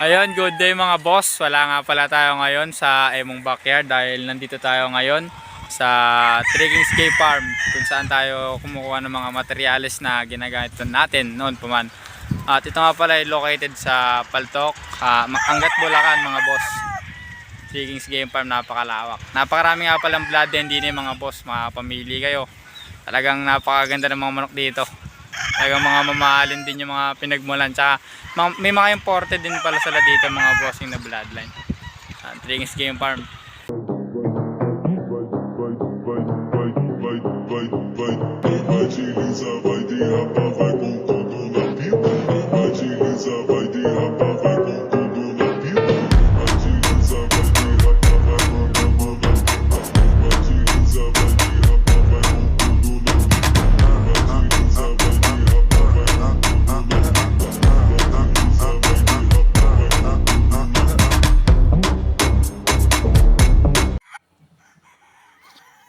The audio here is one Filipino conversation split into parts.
Ayun, good day mga boss. Wala nga pala tayo ngayon sa Emong Backyard dahil nandito tayo ngayon sa Trekking Escape Farm kung saan tayo kumukuha ng mga materyales na ginagamit natin noon pa man. At ito nga pala ay located sa Paltok, Angat, Bulacan mga boss. Trekking Escape Farm, napakalawak. Napakarami nga palang blood din din mga boss, mga pamili kayo. Talagang napakaganda ng mga manok dito. Talagang mga mamahalin din yung mga pinagmulan. Tsaka may mga imported din pala sila dito mga bossing na bloodline. Trekking Escape Farm.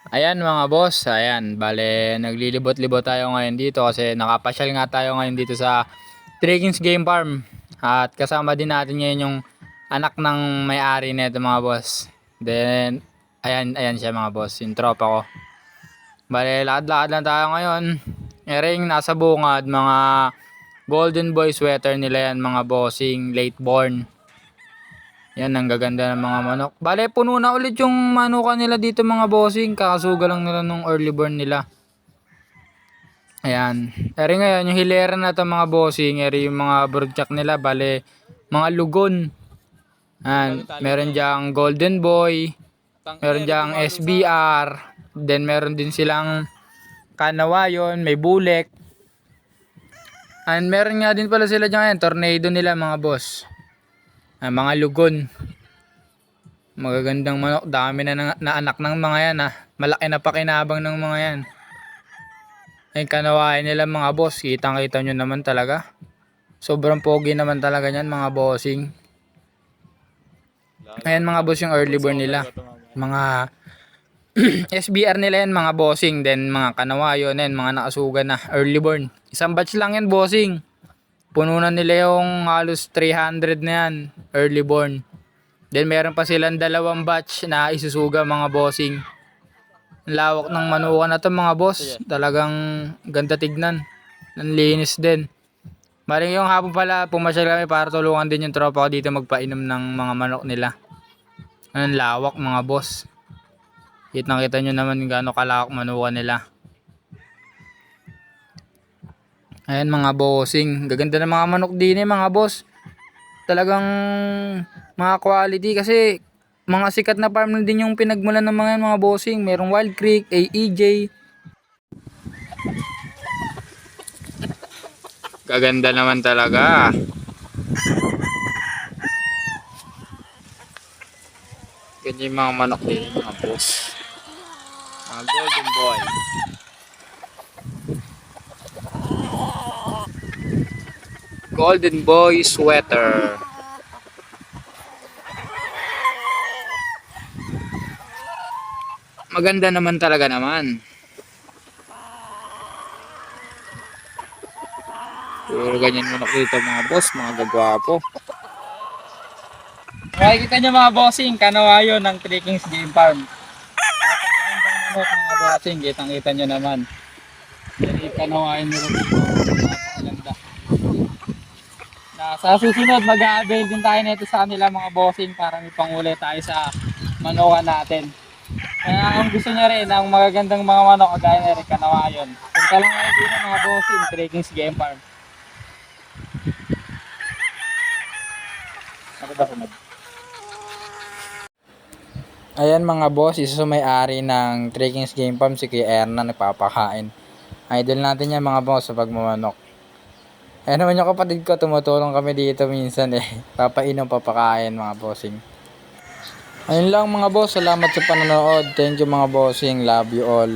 Ayan mga boss, ayan, bale naglilibot-libot tayo ngayon dito kasi nakapasyal nga tayo ngayon dito sa Trekking Game Farm. At kasama din natin ngayon yung anak ng may-ari nito mga boss. Then, ayan siya mga boss, yung tropa ko. Bale, lakad-lakad lang tayo ngayon. Ering nasa bungad, mga golden boy sweater nila yan mga bossing, late born. Yan, ang gaganda ng mga manok. Bale, puno na ulit yung manukan nila dito mga bossing. Kakasuga lang nila nung early born nila. Ayan. Eri ngayon, yung hilera na to mga bossing. Eri yung mga broodcock nila. Bale, mga lugon. Ayan. Meron diyang golden boy. Meron diyang SBR. Then, meron din silang kanawayon. May bulek. And meron nga din pala sila dyan. Tornado nila mga boss. Mga lugon. Magagandang manok. Dami na anak ng mga yan. Malaki na pakinabang ng mga yan. Ay kanawain nila mga boss. Kitang kita nyo naman talaga. Sobrang pogi naman talaga yan mga bossing. Ayan mga boss yung early born nila. Mga SBR nila yan mga bossing. Then mga kanawayon yan. Mga nakasuga na early born. Isang batch lang yan bossing. Puno na nila yung halos 300 na yan, early born. Then meron pa silang dalawang batch na isusuga mga bossing. Lawak ng manukan na to mga boss. Talagang ganda tignan. Ang linis din. Maring yung hapon pala pumasyal kami para tulungan din yung tropa ko dito magpainom ng mga manok nila. Ang lawak mga boss. Kitang-kita nyo naman gaano kalawak manukan nila. Ayan mga bossing, gaganda ng mga manok din mga boss. Talagang mga quality kasi mga sikat na farm na din yung pinagmulan ng mga bossing. Merong Wild Creek, AEJ. Gaganda naman talaga. Ganyan yung mga manok din mga boss. Mga golden boy. Golden boy sweater. Maganda naman talaga naman. Puro ganyan manok dito mga boss, mga gagwapo. Makikita nyo mga bossing, kanawayon ng Trekking Game Farm. Napakagandang manok mga bossing, kitang-kita nyo naman. Kanawayon nyo dito. Napakaganda. Sa susunod mag-a-avail din tayo nito sa kanila mga bossing para may panguli tayo sa manukan natin. Kaya ang gusto nyo rin ang magagandang mga manok kagaya na rin kanawayon. Punta lang kayo din ng mga bossing Trekking Game Farm. Ayan mga boss, isa sa may-ari ng Trekking Game Farm si Kuya Erna nagpapakain. Idol natin yan mga boss sa pagmamanok. Ayan naman yung kapatid ko, tumutulong kami dito minsan papainom, papakain mga bossing. Ayun lang mga boss, salamat sa panonood. Thank you mga bossing, love you all.